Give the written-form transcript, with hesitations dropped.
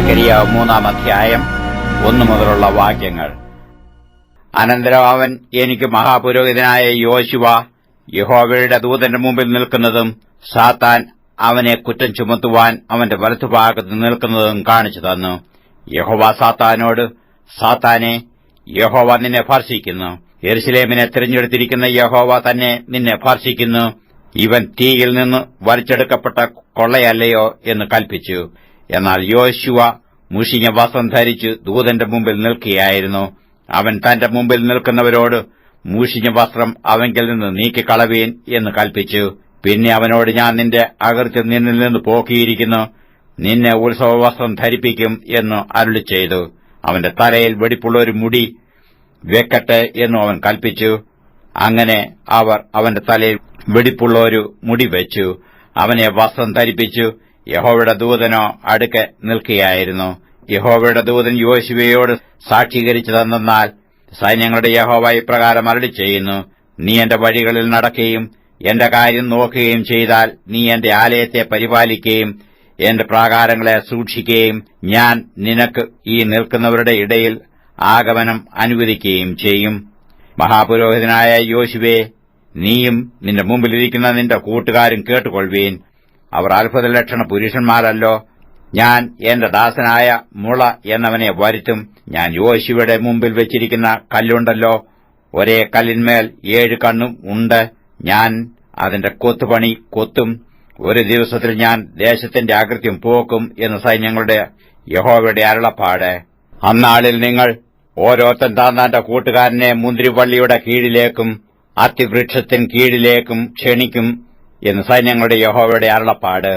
സെഖര്യാവ് 3-ാം അധ്യായം 1 മുതലുള്ള വാക്യങ്ങൾ. അനന്തരം അവൻ എനിക്ക് മഹാപുരോഹിതനായ യോശുവ യഹോവയുടെ ദൂതന്റെ മുമ്പിൽ നിൽക്കുന്നതും സാത്താൻ അവനെ കുറ്റം ചുമത്തുവാൻ അവന്റെ വലത്തുഭാഗത്ത് നിൽക്കുന്നതും കാണിച്ചു തന്നു. യഹോവ സാത്താനോട്, സാത്താനെ, യഹോവ നിന്നെ ഭർഷിക്കുന്നു. യെരൂശലേമിനെ തിരഞ്ഞെടുത്തിരിക്കുന്ന യഹോവ തന്നെ നിന്നെ ഭർഷിക്കുന്നു. ഇവൻ തീയിൽ നിന്ന് വലിച്ചെടുക്കപ്പെട്ട കൊള്ളയല്ലയോ എന്ന് കൽപ്പിച്ചു. എന്നാൽ യോശുവ മുഷിഞ്ഞ വസ്ത്രം ധരിച്ച് ദൂതന്റെ മുമ്പിൽ നിൽക്കുകയായിരുന്നു. അവൻ തന്റെ മുമ്പിൽ നിൽക്കുന്നവരോട്, മുഷിഞ്ഞ വസ്ത്രം അവങ്കിൽ നിന്ന് നീക്കിക്കളവീൻ എന്ന് കൽപ്പിച്ചു. പിന്നെ അവനോട്, ഞാൻ നിന്റെ അകൃത്യം നിന്നിൽ നിന്ന് പോക്കിയിരിക്കുന്നു, നിന്നെ ഉത്സവവസ്ത്രം ധരിപ്പിക്കും എന്ന് അരുളിച്ചെയ്തു. അവന്റെ തലയിൽ വെടിപ്പുള്ള ഒരു മുടി വെക്കട്ടെ എന്നും അവൻ കൽപ്പിച്ചു. അങ്ങനെ അവർ അവന്റെ തലയിൽ വെടിപ്പുള്ള ഒരു മുടി വെച്ചു. അവനെ വസ്ത്രം ധരിപ്പിച്ചു. യഹോവയുടെ ദൂതനോ അടുക്കെ നിൽക്കുകയായിരുന്നു. യഹോവയുടെ ദൂതൻ യോശുവയോട് സാക്ഷീകരിച്ചതെന്നാൽ, സൈന്യങ്ങളുടെ യഹോവ ഇപ്രകാരം അരുളിച്ചെയ്യുന്നു, നീ എന്റെ വഴികളിൽ നടക്കുകയും എന്റെ കാര്യം നോക്കുകയും ചെയ്താൽ നീ എന്റെ ആലയത്തെ പരിപാലിക്കുകയും എന്റെ പ്രാകാരങ്ങളെ സൂക്ഷിക്കുകയും ഞാൻ നിനക്ക് ഈ നിൽക്കുന്നവരുടെ ഇടയിൽ ആഗമനം അനുവദിക്കുകയും ചെയ്യും. മഹാപുരോഹിതനായ യോശുവേ, നീയും നിന്റെ മുമ്പിലിരിക്കുന്ന നിന്റെ കൂട്ടുകാരും കേട്ടുകൊള്ളുവീൻ. അവർ അത്ഭുതലക്ഷണ പുരുഷന്മാരല്ലോ. ഞാൻ എന്റെ ദാസനായ മുള എന്നവനെ വരുത്തും. ഞാൻ യോശുവയുടെ മുമ്പിൽ വെച്ചിരിക്കുന്ന കല്ലുണ്ടല്ലോ, ഒരേ കല്ലിന്മേൽ 7 കണ്ണും ഉണ്ട്. ഞാൻ അതിന്റെ കൊത്തുപണി കൊത്തും. ഒരു ദിവസത്തിൽ ഞാൻ ദേശത്തിന്റെ അകൃത്യം പോക്കും എന്ന് സൈന്യങ്ങളുടെ യഹോവയുടെ അരുളപ്പാട്. അന്നാളിൽ നിങ്ങൾ ഓരോരുത്തൻ താന്താന്റെ കൂട്ടുകാരനെ മുന്തിരിവള്ളിയുടെ കീഴിലേക്കും അത്തിവൃക്ഷത്തിൻ കീഴിലേക്കും ക്ഷണിക്കും എന്ന് സൈന്യങ്ങളുടെ യഹോവയുടെ അരുളപ്പാട്.